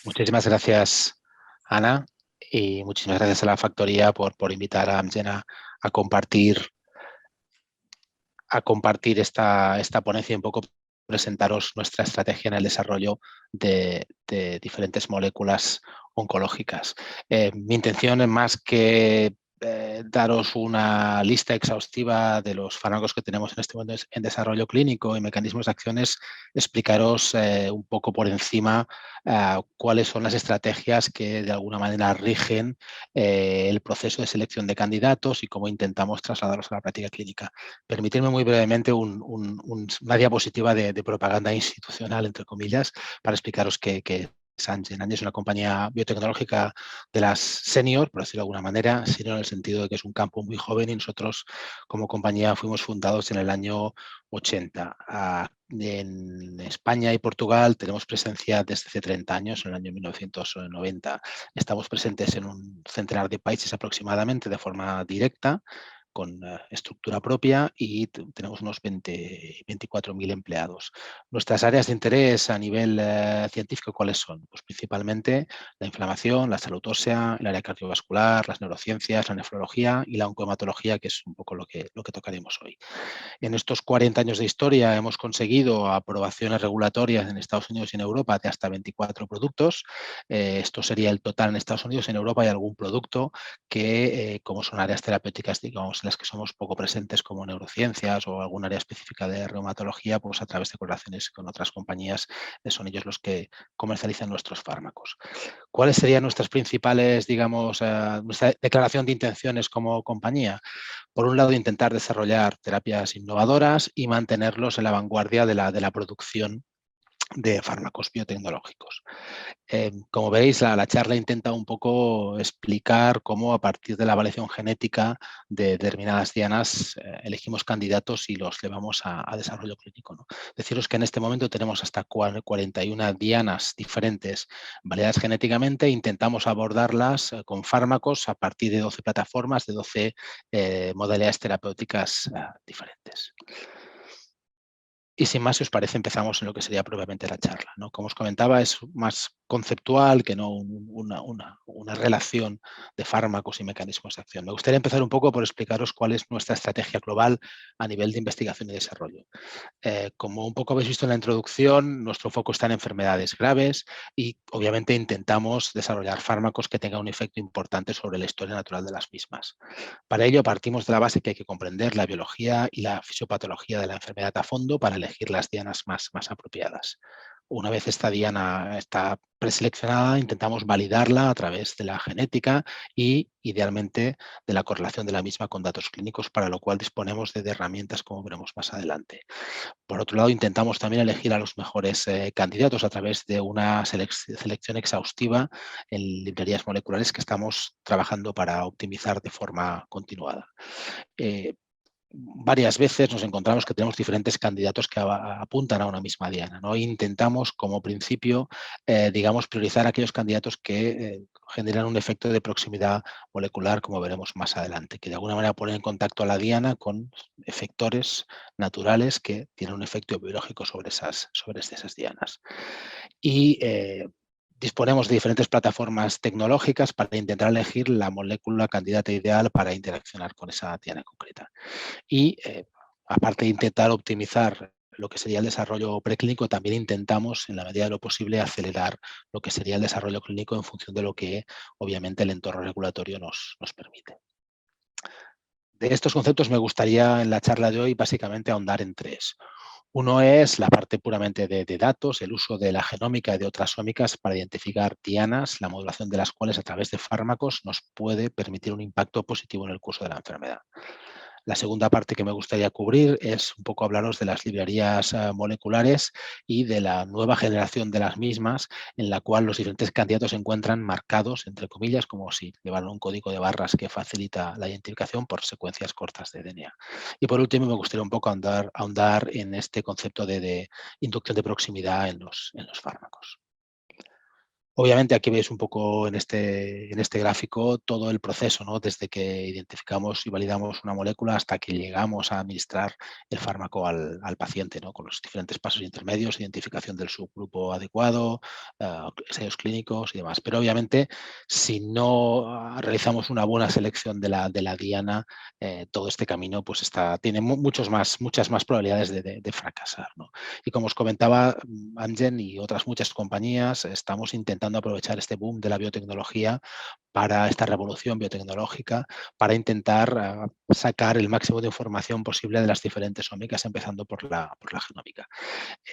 Muchísimas gracias, Ana, y muchísimas gracias a la factoría por invitar a Amgen a compartir, esta ponencia y un poco presentaros nuestra estrategia en el desarrollo de diferentes moléculas oncológicas. Mi intención es más que daros una lista exhaustiva de los fármacos que tenemos en este momento en desarrollo clínico y mecanismos de acciones, explicaros un poco por encima cuáles son las estrategias que de alguna manera rigen el proceso de selección de candidatos y cómo intentamos trasladarlos a la práctica clínica. Permitidme muy brevemente una diapositiva de propaganda institucional, entre comillas, para explicaros qué es Amgen. Amgen es una compañía biotecnológica de las senior, por decirlo de alguna manera, senior en el sentido de que es un campo muy joven y nosotros como compañía fuimos fundados en el año 80. En España y Portugal tenemos presencia desde hace 30 años, en el año 1990. Estamos presentes en un centenar de países aproximadamente de forma directa, con estructura propia y tenemos unos 24.000 empleados. Nuestras áreas de interés a nivel científico, ¿cuáles son? Pues principalmente la inflamación, la salud ósea, el área cardiovascular, las neurociencias, la nefrología y la oncohematología, que es un poco lo que tocaremos hoy. En estos 40 años de historia hemos conseguido aprobaciones regulatorias en Estados Unidos y en Europa de hasta 24 productos. Esto sería el total en Estados Unidos. En Europa hay algún producto que, como son áreas terapéuticas, digamos, en las que somos poco presentes, como neurociencias o algún área específica de reumatología, pues a través de colaboraciones con otras compañías, son ellos los que comercializan nuestros fármacos. ¿Cuáles serían nuestras principales, digamos, nuestra declaración de intenciones como compañía? Por un lado, intentar desarrollar terapias innovadoras y mantenerlos en la vanguardia de la producción de fármacos biotecnológicos. Como veis, la charla intenta un poco explicar cómo a partir de la avaliación genética de determinadas dianas elegimos candidatos y los llevamos a desarrollo clínico, ¿no? Deciros que en este momento tenemos hasta 41 dianas diferentes validadas genéticamente e intentamos abordarlas con fármacos a partir de 12 plataformas, de 12 modalidades terapéuticas diferentes. Y sin más, si os parece, empezamos en lo que sería propiamente la charla, ¿no? Como os comentaba, es más conceptual que no una relación de fármacos y mecanismos de acción. Me gustaría empezar un poco por explicaros cuál es nuestra estrategia global a nivel de investigación y desarrollo. Como un poco habéis visto en la introducción, nuestro foco está en enfermedades graves y obviamente intentamos desarrollar fármacos que tengan un efecto importante sobre la historia natural de las mismas. Para ello partimos de la base que hay que comprender la biología y la fisiopatología de la enfermedad a fondo para elegir las dianas más apropiadas. Una vez esta diana está preseleccionada, intentamos validarla a través de la genética y, idealmente, de la correlación de la misma con datos clínicos, para lo cual disponemos de herramientas, como veremos más adelante. Por otro lado, intentamos también elegir a los mejores candidatos a través de una selección exhaustiva en librerías moleculares que estamos trabajando para optimizar de forma continuada. Eh, Varias veces nos encontramos que tenemos diferentes candidatos que apuntan a una misma diana, ¿no? Intentamos, como principio, digamos, priorizar aquellos candidatos que generan un efecto de proximidad molecular, como veremos más adelante, que de alguna manera ponen en contacto a la diana con efectores naturales que tienen un efecto biológico sobre esas dianas. Y disponemos de diferentes plataformas tecnológicas para intentar elegir la molécula candidata ideal para interaccionar con esa diana concreta. Y aparte de intentar optimizar lo que sería el desarrollo preclínico, también intentamos, en la medida de lo posible, acelerar lo que sería el desarrollo clínico en función de lo que, obviamente, el entorno regulatorio nos permite. De estos conceptos me gustaría, en la charla de hoy, básicamente ahondar en tres. Uno es la parte puramente de datos, el uso de la genómica y de otras ómicas para identificar dianas, la modulación de las cuales a través de fármacos nos puede permitir un impacto positivo en el curso de la enfermedad. La segunda parte que me gustaría cubrir es un poco hablaros de las librerías moleculares y de la nueva generación de las mismas, en la cual los diferentes candidatos se encuentran marcados, entre comillas, como si llevaran un código de barras que facilita la identificación por secuencias cortas de DNA. Y por último, me gustaría un poco ahondar en este concepto de inducción de proximidad en los fármacos. Obviamente aquí veis un poco en este gráfico todo el proceso, ¿no? Desde que identificamos y validamos una molécula hasta que llegamos a administrar el fármaco al paciente, ¿no? Con los diferentes pasos intermedios, identificación del subgrupo adecuado, ensayos clínicos y demás. Pero obviamente si no realizamos una buena selección de la diana, todo este camino pues tiene muchas más probabilidades de fracasar, ¿no? Y como os comentaba, Amgen y otras muchas compañías estamos intentando aprovechar este boom de la biotecnología para esta revolución biotecnológica, para intentar sacar el máximo de información posible de las diferentes ómicas, empezando por la genómica.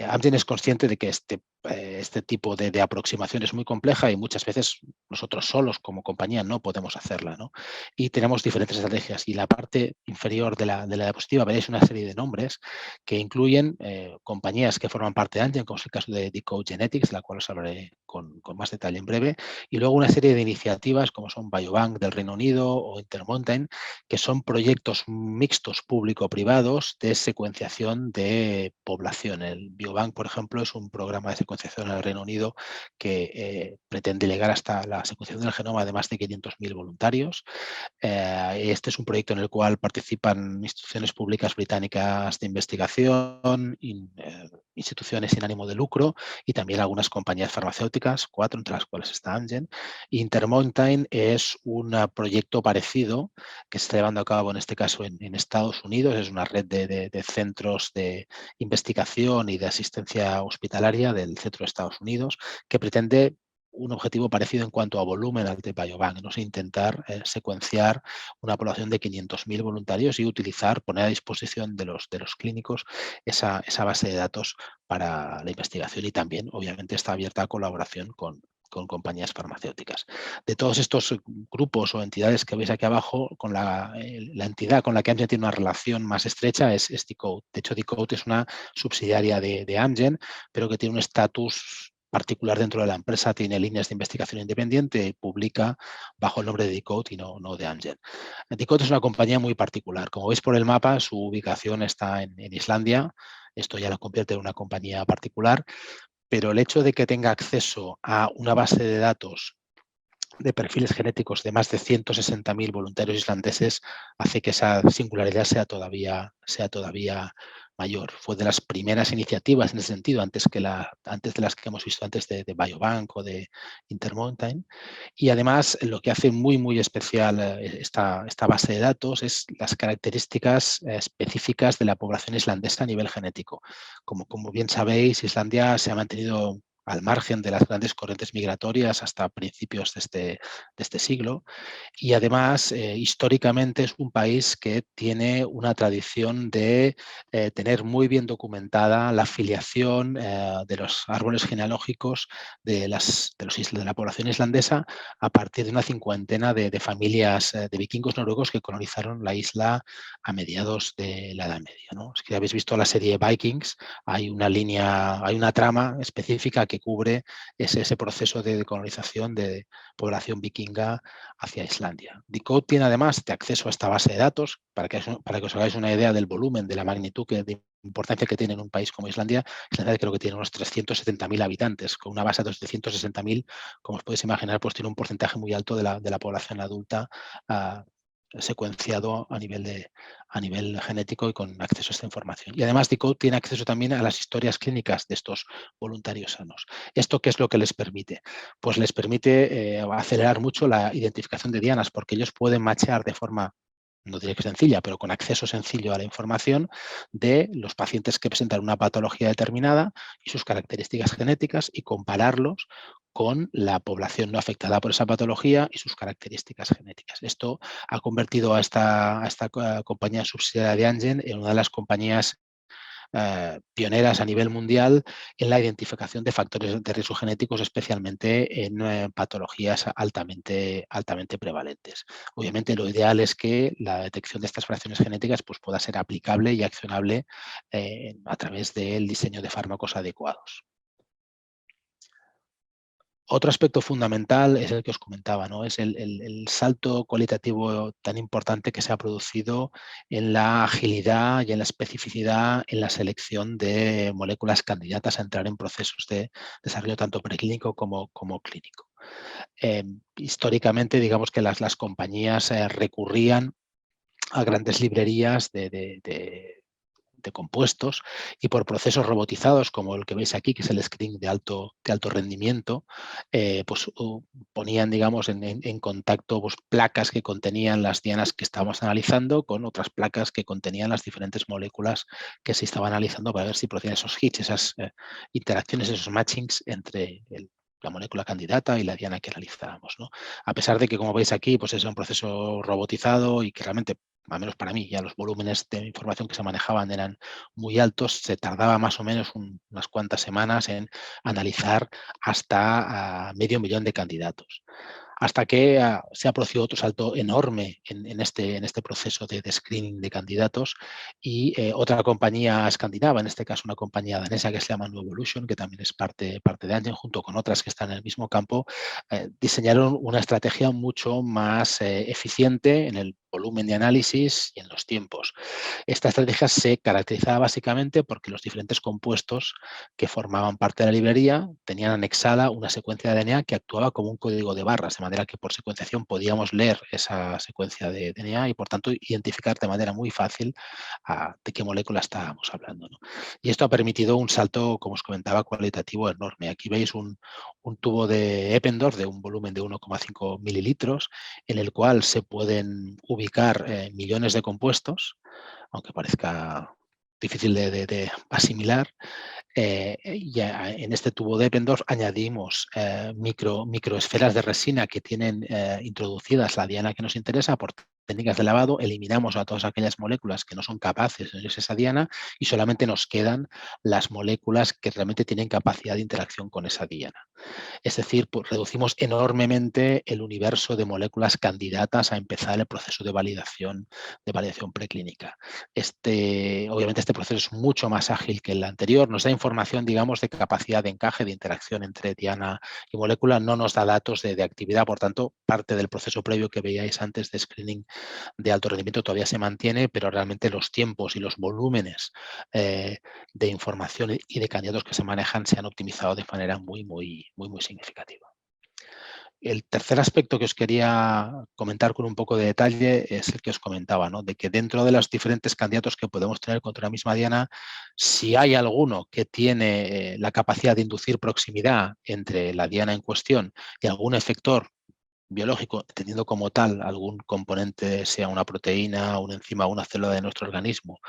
Amgen es consciente de que este tipo de aproximación es muy compleja y muchas veces nosotros solos como compañía no podemos hacerla, ¿no? Y tenemos diferentes estrategias. Y la parte inferior de la diapositiva veréis una serie de nombres que incluyen compañías que forman parte de Amgen, como es el caso de Decode Genetics, la cual os hablaré con más detalle en breve, y luego una serie de iniciativas como son Biobank del Reino Unido o Intermountain, que son proyectos mixtos público-privados de secuenciación de población. El Biobank, por ejemplo, es un programa de secuenciación en el Reino Unido que pretende llegar hasta la secuenciación del genoma de más de 500.000 voluntarios. Este es un proyecto en el cual participan instituciones públicas británicas de investigación, instituciones sin ánimo de lucro y también algunas compañías farmacéuticas, 4 entre las cuales está Amgen. Intermountain es un proyecto parecido que se está llevando a cabo en este caso en Estados Unidos. Es una red de centros de investigación y de asistencia hospitalaria del centro de Estados Unidos que pretende un objetivo parecido en cuanto a volumen al de Biobank, ¿no? Intentar secuenciar una población de 500.000 voluntarios y poner a disposición de los clínicos esa base de datos para la investigación y también, obviamente, está abierta a colaboración con compañías farmacéuticas. De todos estos grupos o entidades que veis aquí abajo, con la entidad con la que Amgen tiene una relación más estrecha es Decode. De hecho, Decode es una subsidiaria de Amgen, pero que tiene un estatus particular dentro de la empresa, tiene líneas de investigación independiente y publica bajo el nombre de Decode y no de Amgen. Decode es una compañía muy particular. Como veis por el mapa, su ubicación está en Islandia. Esto ya la convierte en una compañía particular, pero el hecho de que tenga acceso a una base de datos de perfiles genéticos de más de 160.000 voluntarios islandeses hace que esa singularidad sea todavía mayor. Fue de las primeras iniciativas en ese sentido, antes de las que hemos visto antes de Biobank o de Intermountain. Y además lo que hace muy especial esta base de datos es las características específicas de la población islandesa a nivel genético. Como bien sabéis, Islandia se ha mantenido al margen de las grandes corrientes migratorias hasta principios de este siglo. Y además, históricamente es un país que tiene una tradición de tener muy bien documentada la filiación de los árboles genealógicos de la población islandesa a partir de una cincuentena de familias de vikingos noruegos que colonizaron la isla a mediados de la Edad Media, ¿no? Si habéis visto la serie Vikings, hay una trama específica que cubre ese proceso de colonización de población vikinga hacia Islandia. Decode tiene además de acceso a esta base de datos, para que os hagáis una idea del volumen, de la magnitud, de importancia que tiene en un país como Islandia. Islandia creo que tiene unos 370.000 habitantes, con una base de 260.000, como os podéis imaginar, pues tiene un porcentaje muy alto de la población adulta secuenciado a nivel genético y con acceso a esta información. Y además Decode tiene acceso también a las historias clínicas de estos voluntarios sanos. ¿Esto qué es lo que les permite? Pues les permite acelerar mucho la identificación de dianas, porque ellos pueden machear de forma, no diré que sencilla, pero con acceso sencillo a la información de los pacientes que presentan una patología determinada y sus características genéticas y compararlos con la población no afectada por esa patología y sus características genéticas. Esto ha convertido a esta compañía subsidiaria de Amgen en una de las compañías pioneras a nivel mundial en la identificación de factores de riesgo genéticos, especialmente en patologías altamente prevalentes. Obviamente, lo ideal es que la detección de estas fracciones genéticas pues, pueda ser aplicable y accionable a través del diseño de fármacos adecuados. Otro aspecto fundamental es el que os comentaba, ¿no? Es el salto cualitativo tan importante que se ha producido en la agilidad y en la especificidad en la selección de moléculas candidatas a entrar en procesos de desarrollo tanto preclínico como clínico. Históricamente, digamos que las compañías recurrían a grandes librerías de compuestos y por procesos robotizados como el que veis aquí, que es el screening de alto rendimiento, pues ponían, digamos, en contacto pues, placas que contenían las dianas que estábamos analizando con otras placas que contenían las diferentes moléculas que se estaban analizando para ver si procedían esos hits, esas interacciones, esos matchings entre la molécula candidata y la diana que analizábamos, ¿no? A pesar de que, como veis aquí, pues es un proceso robotizado y que realmente, al menos para mí, ya los volúmenes de información que se manejaban eran muy altos, se tardaba más o menos unas cuantas semanas en analizar hasta medio millón de candidatos. Hasta que se ha producido otro salto enorme en este proceso de screening de candidatos y otra compañía escandinava, en este caso una compañía danesa que se llama Nuevolution, que también es parte de Amgen, junto con otras que están en el mismo campo, diseñaron una estrategia mucho más eficiente en el volumen de análisis y en los tiempos. Esta estrategia se caracterizaba básicamente porque los diferentes compuestos que formaban parte de la librería tenían anexada una secuencia de DNA que actuaba como un código de barras, de manera que por secuenciación podíamos leer esa secuencia de DNA y, por tanto, identificar de manera muy fácil de qué molécula estábamos hablando, ¿no? Y esto ha permitido un salto, como os comentaba, cualitativo enorme. Aquí veis un tubo de Eppendorf de un volumen de 1,5 mililitros en el cual se pueden ubicar millones de compuestos, aunque parezca difícil de asimilar. Ya en este tubo de Eppendorf añadimos microesferas de resina que tienen introducidas la diana que nos interesa por técnicas de lavado, eliminamos a todas aquellas moléculas que no son capaces de unirse a esa diana y solamente nos quedan las moléculas que realmente tienen capacidad de interacción con esa diana. Es decir, pues reducimos enormemente el universo de moléculas candidatas a empezar el proceso de validación preclínica. Obviamente este proceso es mucho más ágil que el anterior, nos da información, digamos, de capacidad de encaje, de interacción entre diana y molécula, no nos da datos de actividad, por tanto, parte del proceso previo que veíais antes de screening de alto rendimiento todavía se mantiene, pero realmente los tiempos y los volúmenes de información y de candidatos que se manejan se han optimizado de manera muy significativa. El tercer aspecto que os quería comentar con un poco de detalle es el que os comentaba, ¿no? De que dentro de los diferentes candidatos que podemos tener contra la misma diana, si hay alguno que tiene la capacidad de inducir proximidad entre la diana en cuestión y algún efector biológico, entendiendo como tal algún componente, sea una proteína, una enzima o una célula de nuestro organismo,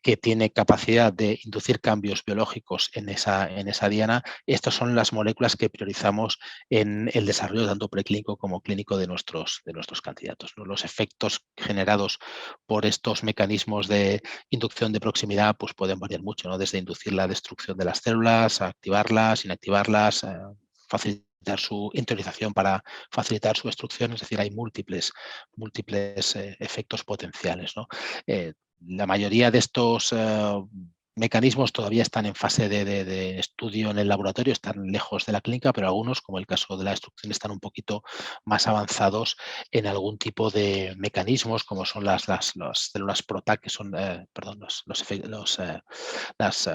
que tiene capacidad de inducir cambios biológicos en esa diana, estas son las moléculas que priorizamos en el desarrollo tanto preclínico como clínico de nuestros candidatos, ¿no? Los efectos generados por estos mecanismos de inducción de proximidad pues pueden variar mucho, ¿no? Desde inducir la destrucción de las células, a activarlas, inactivarlas, facilitar su interiorización para facilitar su destrucción, es decir, hay múltiples efectos potenciales, ¿no? La mayoría de estos mecanismos todavía están en fase de estudio en el laboratorio, están lejos de la clínica, pero algunos, como el caso de la destrucción, están un poquito más avanzados en algún tipo de mecanismos, como son las células PROTAC, que son, las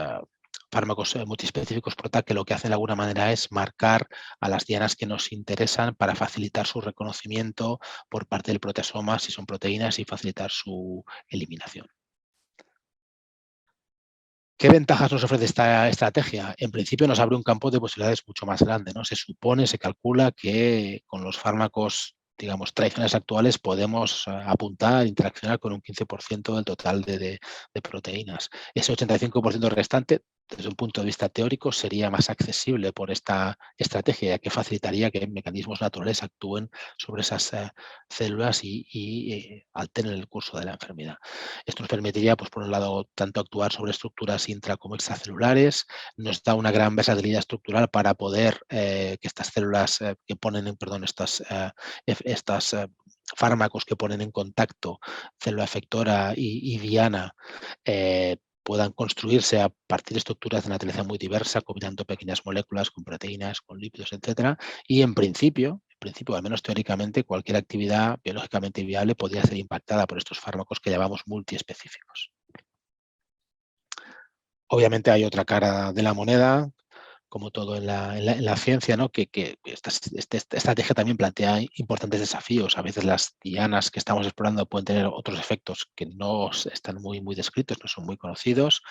fármacos multiespecíficos PROTAC, que lo que hacen de alguna manera es marcar a las dianas que nos interesan para facilitar su reconocimiento por parte del proteasoma, si son proteínas, y facilitar su eliminación. ¿Qué ventajas nos ofrece esta estrategia? En principio nos abre un campo de posibilidades mucho más grande, ¿no? Se supone, se calcula que con los fármacos, digamos, tradicionales actuales podemos apuntar, interaccionar con un 15% del total de proteínas. Ese 85% restante, desde un punto de vista teórico, sería más accesible por esta estrategia, ya que facilitaría que mecanismos naturales actúen sobre esas células y alteren el curso de la enfermedad. Esto nos permitiría, pues, por un lado, tanto actuar sobre estructuras intra como extracelulares, nos da una gran versatilidad estructural para poder que estas células que ponen en, perdón, estas fármacos que ponen en contacto célula efectora y diana puedan construirse a partir de estructuras de naturaleza muy diversa, combinando pequeñas moléculas con proteínas, con lípidos, etcétera. Y en principio, al menos teóricamente, cualquier actividad biológicamente viable podría ser impactada por estos fármacos que llamamos multiespecíficos. Obviamente hay otra cara de la moneda, como todo en la ciencia, ¿no? que esta estrategia también plantea importantes desafíos. A veces las dianas que estamos explorando pueden tener otros efectos que no están muy descritos, no son muy conocidos.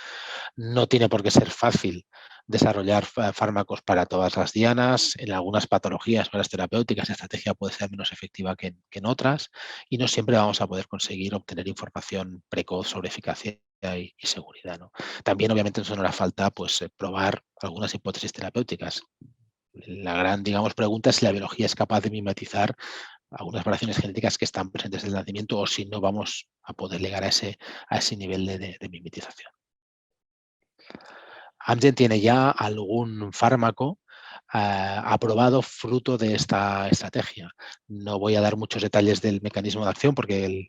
No tiene por qué ser fácil desarrollar fármacos para todas las dianas. En algunas patologías o las terapéuticas la estrategia puede ser menos efectiva que en otras, y no siempre vamos a poder conseguir obtener información precoz sobre eficacia y seguridad, ¿no? También, obviamente, nos hará falta pues, probar algunas hipótesis terapéuticas. La gran, digamos, pregunta es si la biología es capaz de mimetizar algunas variaciones genéticas que están presentes desde el nacimiento, o si no vamos a poder llegar a ese nivel de mimetización. Amgen tiene ya algún fármaco aprobado fruto de esta estrategia. No voy a dar muchos detalles del mecanismo de acción porque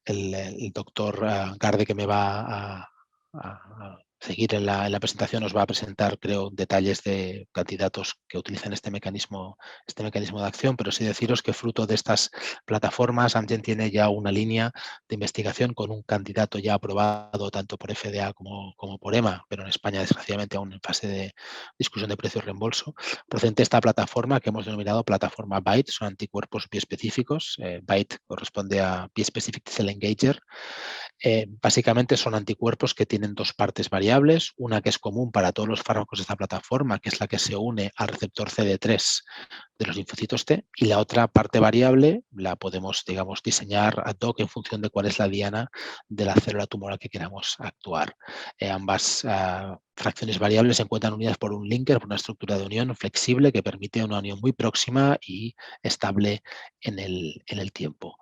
el doctor Garde, que me va a seguir en la presentación, nos va a presentar, creo, detalles de candidatos que utilizan este mecanismo de acción, pero sí deciros que fruto de estas plataformas, Amgen tiene ya una línea de investigación con un candidato ya aprobado tanto por FDA como por EMA, pero en España, desgraciadamente, aún en fase de discusión de precio y reembolso, procedente de esta plataforma que hemos denominado plataforma BITE. Son anticuerpos biespecíficos. BITE corresponde a Bispecific T-Cell Engager. Básicamente son anticuerpos que tienen dos partes variables, una que es común para todos los fármacos de esta plataforma, que es la que se une al receptor CD3 de los linfocitos T, y la otra parte variable la podemos, digamos, diseñar ad hoc en función de cuál es la diana de la célula tumoral que queramos actuar. Ambas fracciones variables se encuentran unidas por un linker, por una estructura de unión flexible que permite una unión muy próxima y estable en el tiempo.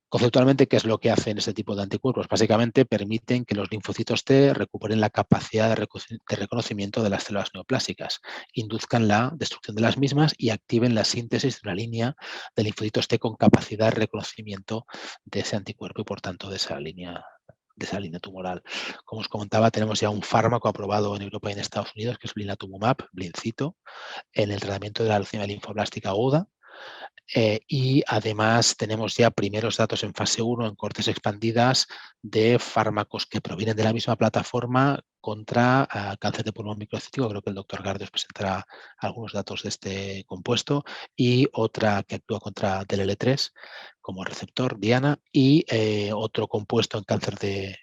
Conceptualmente, ¿qué es lo que hacen este tipo de anticuerpos? Básicamente permiten que los linfocitos T recuperen la capacidad de reconocimiento de las células neoplásicas, induzcan la destrucción de las mismas y activen la síntesis de una línea de linfocitos T con capacidad de reconocimiento de ese anticuerpo y, por tanto, de esa línea tumoral. Como os comentaba, tenemos ya un fármaco aprobado en Europa y en Estados Unidos, que es blinatumomab, Blincito, en el tratamiento de la leucemia linfoblástica aguda. Y además tenemos ya primeros datos en fase 1 en cohortes expandidas de fármacos que provienen de la misma plataforma contra cáncer de pulmón microcítico. Creo que el doctor Garde os presentará algunos datos de este compuesto, y otra que actúa contra DLL3 como receptor, Diana, y otro compuesto en cáncer de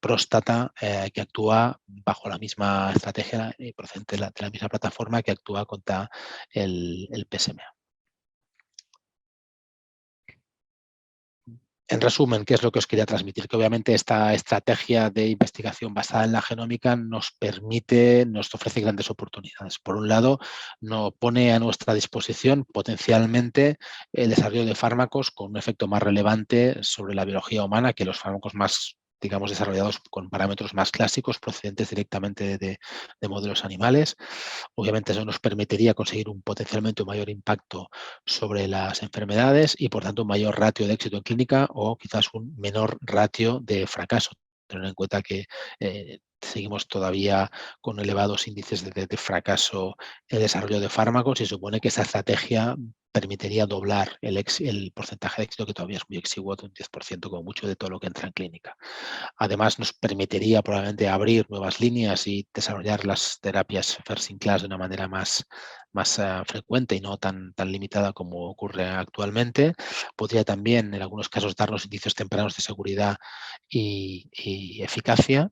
próstata que actúa bajo la misma estrategia procedente de la misma plataforma, que actúa contra el PSMA. En resumen, ¿qué es lo que os quería transmitir? Que obviamente esta estrategia de investigación basada en la genómica nos ofrece grandes oportunidades. Por un lado, nos pone a nuestra disposición potencialmente el desarrollo de fármacos con un efecto más relevante sobre la biología humana que los fármacos más, digamos, desarrollados con parámetros más clásicos procedentes directamente de modelos animales. Obviamente eso nos permitiría conseguir potencialmente un mayor impacto sobre las enfermedades y, por tanto, un mayor ratio de éxito en clínica, o quizás un menor ratio de fracaso. Tener en cuenta que seguimos todavía con elevados índices de fracaso en el desarrollo de fármacos, y supone que esa estrategia permitiría doblar el porcentaje de éxito, que todavía es muy exiguo, de un 10% como mucho, de todo lo que entra en clínica. Además, nos permitiría probablemente abrir nuevas líneas y desarrollar las terapias first in class de una manera más frecuente y no tan limitada como ocurre actualmente. Podría también, en algunos casos, darnos indicios tempranos de seguridad y eficacia,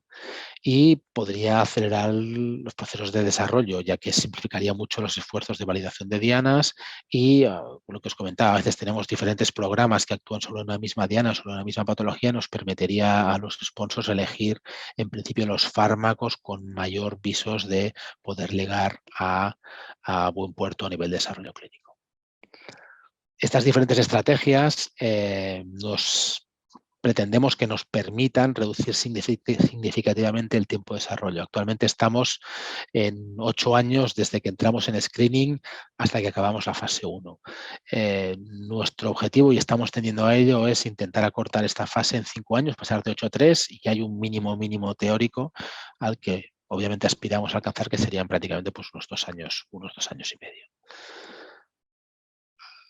y podría acelerar los procesos de desarrollo, ya que simplificaría mucho los esfuerzos de validación de dianas. Y lo que os comentaba, a veces tenemos diferentes programas que actúan sobre una misma diana, sobre una misma patología. Nos permitiría a los sponsors elegir, en principio, los fármacos con mayor visos de poder llegar a buen puerto a nivel de desarrollo clínico. Estas diferentes estrategias nos pretendemos que nos permitan reducir significativamente el tiempo de desarrollo. Actualmente estamos en 8 años desde que entramos en screening hasta que acabamos la fase 1. Nuestro objetivo, y estamos tendiendo a ello, es intentar acortar esta fase en 5 años, pasar de 8 a 3, y hay un mínimo teórico al que obviamente aspiramos a alcanzar, que serían prácticamente pues, unos 2 años y medio.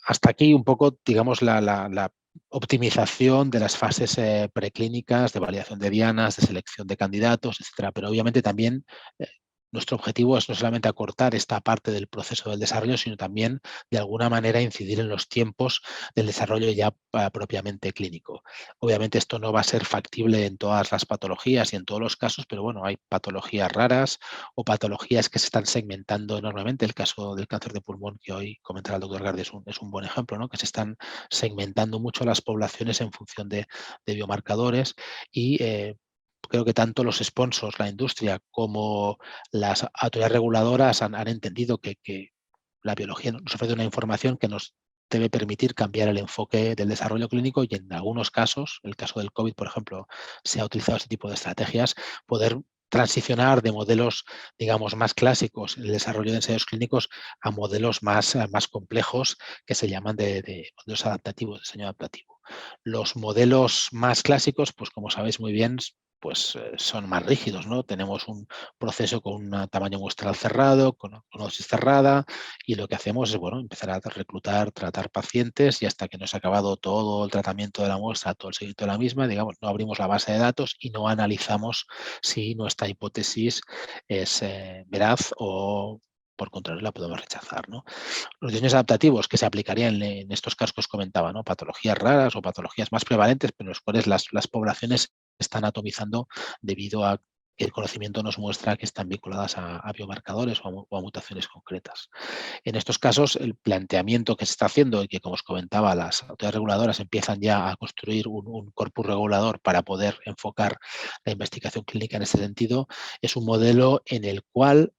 Hasta aquí un poco, digamos, la optimización de las fases preclínicas, de validación de dianas, de selección de candidatos, etcétera. Pero obviamente también nuestro objetivo es no solamente acortar esta parte del proceso del desarrollo, sino también de alguna manera incidir en los tiempos del desarrollo ya propiamente clínico. Obviamente esto no va a ser factible en todas las patologías y en todos los casos, pero bueno, hay patologías raras o patologías que se están segmentando enormemente. El caso del cáncer de pulmón que hoy comentará el doctor Gardi es un buen ejemplo, ¿no? Que se están segmentando mucho las poblaciones en función de biomarcadores y creo que tanto los sponsors, la industria, como las autoridades reguladoras han entendido que la biología nos ofrece una información que nos debe permitir cambiar el enfoque del desarrollo clínico y en algunos casos, el caso del COVID, por ejemplo, se ha utilizado este tipo de estrategias, poder transicionar de modelos, digamos, más clásicos en el desarrollo de ensayos clínicos a modelos más complejos que se llaman de modelos adaptativos, diseño adaptativo. Los modelos más clásicos, pues como sabéis muy bien, pues son más rígidos, ¿no? Tenemos un proceso con un tamaño muestral cerrado, con dosis cerrada, y lo que hacemos es, bueno, empezar a reclutar, tratar pacientes y hasta que no se ha acabado todo el tratamiento de la muestra, todo el seguimiento de la misma, digamos, no abrimos la base de datos y no analizamos si nuestra hipótesis es veraz o por contrario la podemos rechazar, ¿no? Los diseños adaptativos que se aplicarían en estos casos que os comentaba, ¿no? Patologías raras o patologías más prevalentes, pero en los cuales las poblaciones están atomizando debido a que el conocimiento nos muestra que están vinculadas a biomarcadores o a mutaciones concretas. En estos casos, el planteamiento que se está haciendo y que, como os comentaba, las autoridades reguladoras empiezan ya a construir un corpus regulador para poder enfocar la investigación clínica en ese sentido, es un modelo en el cual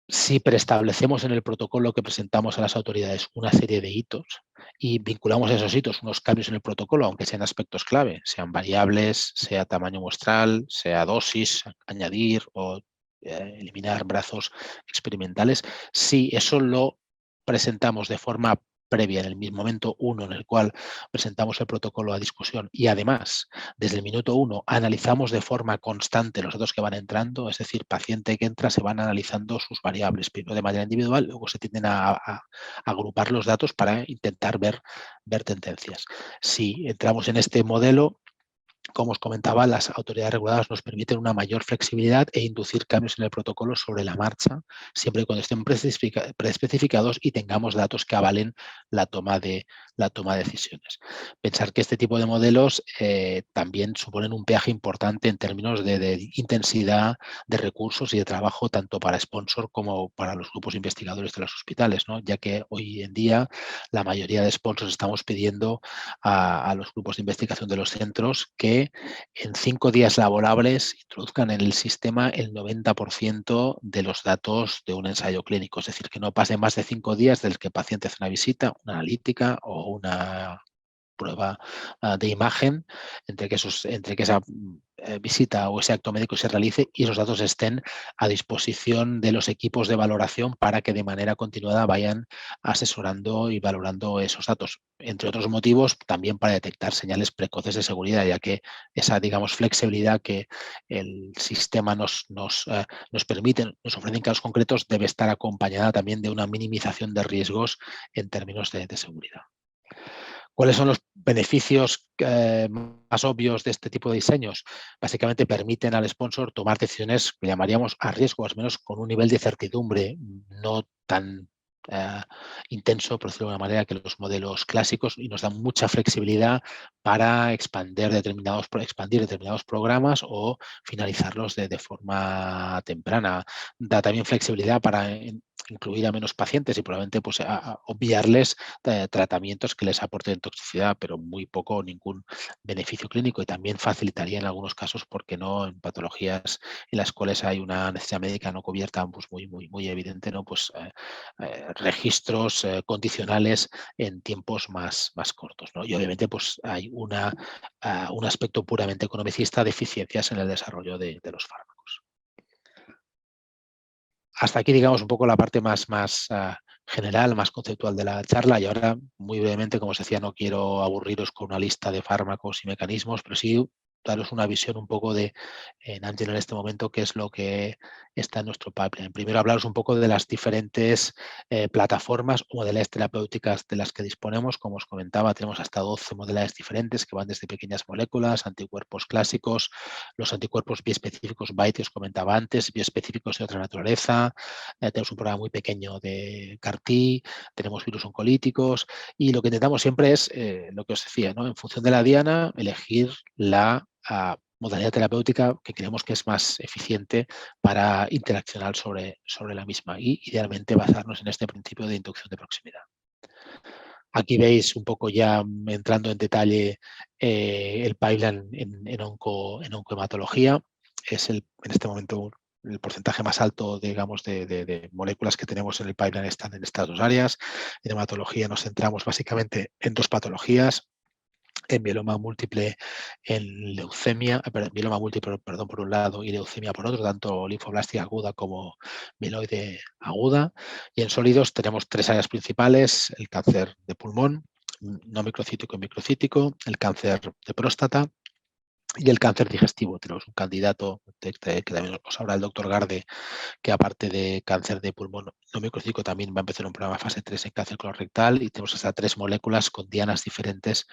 si preestablecemos en el protocolo que presentamos a las autoridades una serie de hitos y vinculamos a esos hitos unos cambios en el protocolo, aunque sean aspectos clave, sean variables, sea tamaño muestral, sea dosis, añadir o eliminar brazos experimentales, si eso lo presentamos de forma previa en el mismo momento 1 en el cual presentamos el protocolo a discusión y además desde el minuto 1 analizamos de forma constante los datos que van entrando, es decir, paciente que entra se van analizando sus variables, primero de manera individual, luego se tienden a agrupar los datos para intentar ver tendencias. Si entramos en este modelo, como os comentaba, las autoridades reguladoras nos permiten una mayor flexibilidad e inducir cambios en el protocolo sobre la marcha, siempre y cuando estén preespecificados y tengamos datos que avalen la toma de decisiones. Pensar que este tipo de modelos también suponen un peaje importante en términos de intensidad de recursos y de trabajo tanto para sponsor como para los grupos investigadores de los hospitales, ¿no? Ya que hoy en día la mayoría de sponsors estamos pidiendo a los grupos de investigación de los centros que en 5 días laborables introduzcan en el sistema el 90% de los datos de un ensayo clínico. Es decir, que no pase más de 5 días desde que el paciente hace una visita, una analítica o una prueba de imagen entre que esa visita o ese acto médico se realice y esos datos estén a disposición de los equipos de valoración para que de manera continuada vayan asesorando y valorando esos datos. Entre otros motivos, también para detectar señales precoces de seguridad, ya que esa, digamos, flexibilidad que el sistema nos permite, nos ofrece en casos concretos, debe estar acompañada también de una minimización de riesgos en términos de seguridad. ¿Cuáles son los beneficios más obvios de este tipo de diseños? Básicamente permiten al sponsor tomar decisiones que llamaríamos a riesgo, al menos con un nivel de certidumbre no tan intenso, por decirlo de alguna manera, que los modelos clásicos, y nos dan mucha flexibilidad para expandir determinados programas o finalizarlos de forma temprana. Da también flexibilidad para incluir a menos pacientes y probablemente pues, a obviarles tratamientos que les aporten toxicidad, pero muy poco o ningún beneficio clínico, y también facilitaría en algunos casos, porque no, en patologías en las cuales hay una necesidad médica no cubierta pues muy evidente, ¿no? Pues registros condicionales en tiempos más cortos, ¿no? Y obviamente pues hay un aspecto puramente economicista de eficiencias en el desarrollo de los fármacos. Hasta aquí, digamos, un poco la parte más general, más conceptual de la charla, y ahora, muy brevemente, como os decía, no quiero aburriros con una lista de fármacos y mecanismos, pero sí daros una visión un poco de, en Amgen en este momento, qué es lo que está en nuestro pipeline. Primero, hablaros un poco de las diferentes plataformas o modalidades terapéuticas de las que disponemos. Como os comentaba, tenemos hasta 12 modalidades diferentes que van desde pequeñas moléculas, anticuerpos clásicos, los anticuerpos biespecíficos BiTE que os comentaba antes, bioespecíficos de otra naturaleza, tenemos un programa muy pequeño de CAR-T, tenemos virus oncolíticos, y lo que intentamos siempre es, lo que os decía, ¿no? En función de la diana, elegir la modalidad terapéutica que creemos que es más eficiente para interaccionar sobre la misma, y idealmente basarnos en este principio de inducción de proximidad. Aquí veis un poco ya entrando en detalle el pipeline en oncohematología. Es en este momento el porcentaje más alto, digamos, de moléculas que tenemos en el pipeline están en estas dos áreas. En hematología nos centramos básicamente en dos patologías: en mieloma múltiple, en leucemia, mieloma múltiple, perdón, por un lado, y leucemia por otro, tanto linfoblástica aguda como mieloide aguda. Y en sólidos tenemos tres áreas principales: el cáncer de pulmón, no microcítico y microcítico, el cáncer de próstata y el cáncer digestivo. Tenemos un candidato que también os habla el doctor Garde, que aparte de cáncer de pulmón no microcítico también va a empezar un programa fase 3 en cáncer colorectal, y tenemos hasta 3 moléculas con dianas diferentes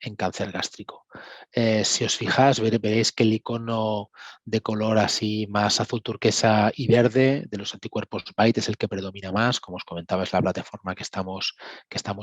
en cáncer gástrico. Si os fijáis, veréis que el icono de color así más azul turquesa y verde de los anticuerpos BiTE es el que predomina más. Como os comentaba, es la plataforma que estamos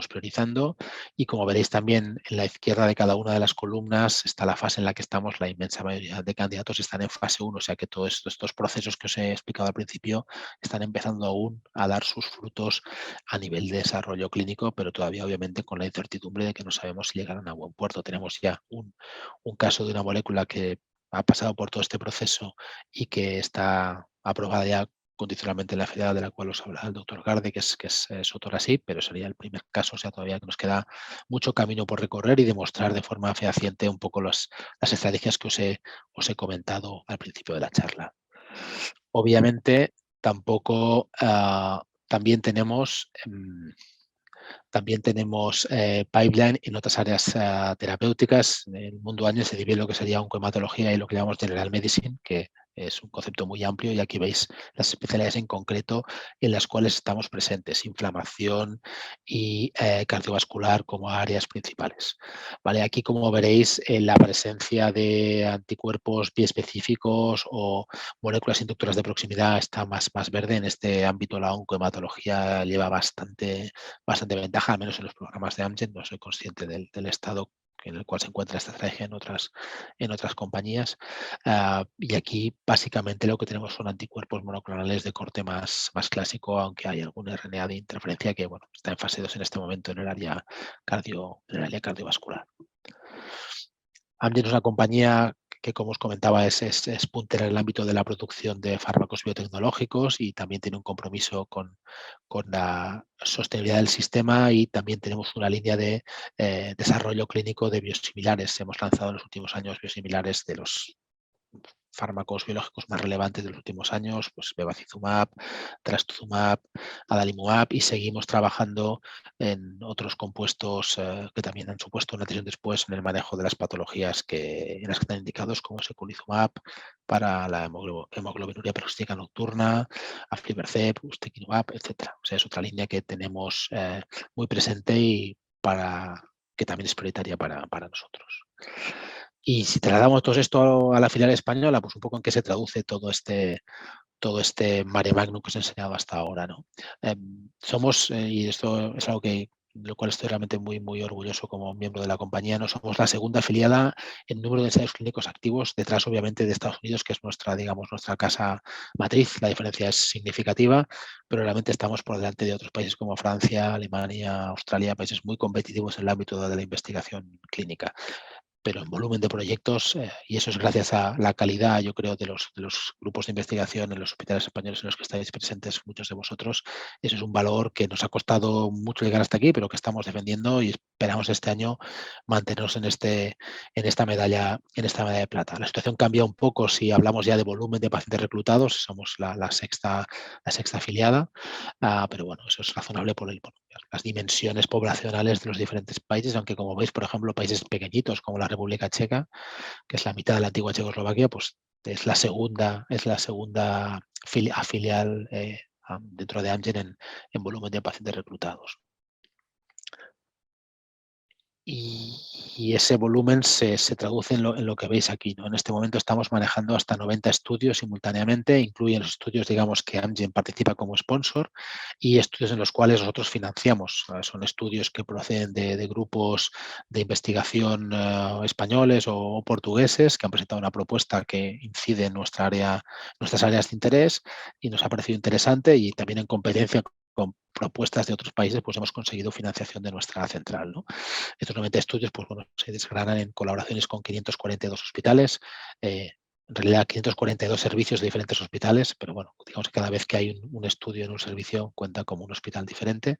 priorizando, y como veréis también en la izquierda de cada una de las columnas está la fase en la que estamos. La inmensa mayoría de candidatos están en fase 1, o sea que todos estos procesos que os he explicado al principio están empezando aún a dar sus frutos a nivel de desarrollo clínico, pero todavía obviamente con la incertidumbre de que no sabemos si llegarán a buen puerto. Tenemos ya un caso de una molécula que ha pasado por todo este proceso y que está aprobada ya condicionalmente en la FDA, de la cual os habla el doctor Garde, que es sotorasib, pero sería el primer caso, o sea, todavía que nos queda mucho camino por recorrer y demostrar de forma fehaciente un poco las estrategias que os he comentado al principio de la charla. Obviamente, tampoco también tenemos pipeline en otras áreas terapéuticas. En el mundo Ángel se divide lo que sería oncohematología y lo que llamamos general medicine, que es un concepto muy amplio, y aquí veis las especialidades en concreto en las cuales estamos presentes: inflamación y cardiovascular como áreas principales. ¿Vale? Aquí, como veréis, la presencia de anticuerpos biespecíficos o moléculas inductoras de proximidad está más verde. En este ámbito la oncohematología lleva bastante ventaja, al menos en los programas de Amgen. No soy consciente del estado en el cual se encuentra esta estrategia en otras compañías. Y aquí básicamente lo que tenemos son anticuerpos monoclonales de corte más clásico, aunque hay algún RNA de interferencia que, bueno, está en fase 2 en este momento en el área cardiovascular. Amgen es una compañía que, como os comentaba, es puntera en el ámbito de la producción de fármacos biotecnológicos, y también tiene un compromiso con la sostenibilidad del sistema, y también tenemos una línea de desarrollo clínico de biosimilares. Hemos lanzado en los últimos años biosimilares de los fármacos biológicos más relevantes de los últimos años, pues bevacizumab, trastuzumab, adalimumab, y seguimos trabajando en otros compuestos que también han supuesto una decisión después en el manejo de las patologías en las que están indicados, como seculizumab para la hemoglobinuria peroxística nocturna, aflibercept, ustekinumab, etc. O sea, es otra línea que tenemos muy presente y que también es prioritaria para nosotros. Y si trasladamos todo esto a la filial española, pues un poco en qué se traduce todo este mare magnum que os he enseñado hasta ahora, ¿no? Somos, y esto es algo que de lo cual estoy realmente muy orgulloso como miembro de la compañía. No somos la segunda afiliada en número de ensayos clínicos activos, detrás obviamente de Estados Unidos, que es nuestra, digamos, nuestra casa matriz. La diferencia es significativa, pero realmente estamos por delante de otros países como Francia, Alemania, Australia, países muy competitivos en el ámbito de la investigación clínica. Pero en volumen de proyectos, y eso es gracias a la calidad, yo creo, de los grupos de investigación en los hospitales españoles en los que estáis presentes, muchos de vosotros. Eso es un valor que nos ha costado mucho llegar hasta aquí, pero que estamos defendiendo y esperamos este año mantenernos en esta medalla de plata. La situación cambia un poco si hablamos ya de volumen de pacientes reclutados, somos la sexta afiliada, pero bueno, eso es razonable por las dimensiones poblacionales de los diferentes países, aunque como veis, por ejemplo, países pequeñitos como la República Checa, que es la mitad de la antigua Checoslovaquia, pues es la segunda filial dentro de Amgen en volumen de pacientes reclutados. Y ese volumen se traduce en lo que veis aquí, ¿no? En este momento estamos manejando hasta 90 estudios simultáneamente, incluyen los estudios, digamos, que Amgen participa como sponsor y estudios en los cuales nosotros financiamos. Son estudios que proceden de grupos de investigación españoles o portugueses que han presentado una propuesta que incide en nuestras áreas de interés y nos ha parecido interesante, y también en competencia con propuestas de otros países, pues hemos conseguido financiación de nuestra central, ¿no? Estos 90 estudios, pues bueno, se desgranan en colaboraciones con 542 hospitales, en realidad 542 servicios de diferentes hospitales, pero bueno, digamos que cada vez que hay un estudio en un servicio cuenta como un hospital diferente.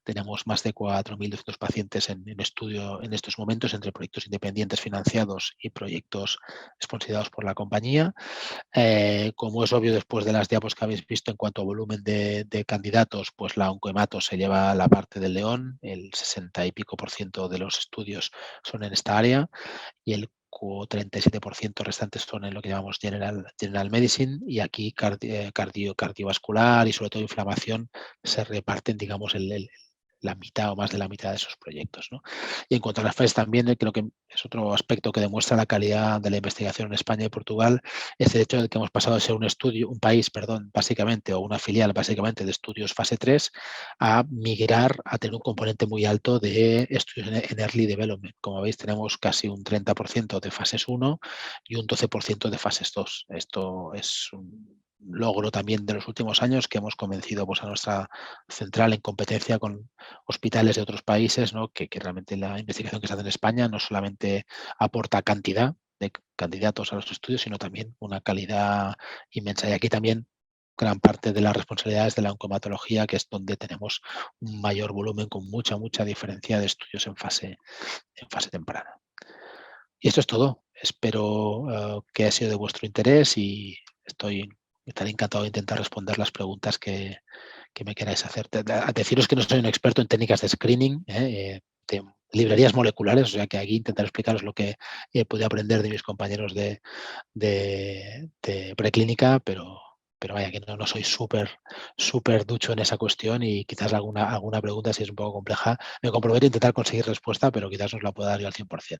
Tenemos más de 4.200 pacientes en estudio en estos momentos, entre proyectos independientes financiados y proyectos sponsorizados por la compañía. Como es obvio después de las diapos que habéis visto en cuanto a volumen de candidatos, pues la Oncohemato se lleva la parte del león, el 60 y pico % de los estudios son en esta área y el 37% restantes son en lo que llamamos General Medicine, y aquí cardiovascular y sobre todo inflamación se reparten, digamos, la mitad o más de la mitad de esos proyectos, ¿no? Y en cuanto a las fases también, creo que es otro aspecto que demuestra la calidad de la investigación en España y Portugal, es el hecho de que hemos pasado de ser un país, básicamente, o una filial básicamente de estudios fase 3, a migrar a tener un componente muy alto de estudios en early development. Como veis, tenemos casi un 30% de fases 1 y un 12% de fases 2. Esto es un logro también de los últimos años, que hemos convencido, pues, a nuestra central en competencia con hospitales de otros países, ¿no? que realmente la investigación que se hace en España no solamente aporta cantidad de candidatos a los estudios, sino también una calidad inmensa. Y aquí también gran parte de las responsabilidades de la oncomatología, que es donde tenemos un mayor volumen con mucha diferencia de estudios en fase temprana. Y esto es todo. Espero que haya sido de vuestro interés y estaré encantado de intentar responder las preguntas que me queráis hacer. A deciros que no soy un experto en técnicas de screening, de librerías moleculares, o sea que aquí intentaré explicaros lo que he podido aprender de mis compañeros de preclínica, pero vaya que no soy súper ducho en esa cuestión, y quizás alguna pregunta, si es un poco compleja, me comprometo a intentar conseguir respuesta, pero quizás no os la pueda dar yo al 100%.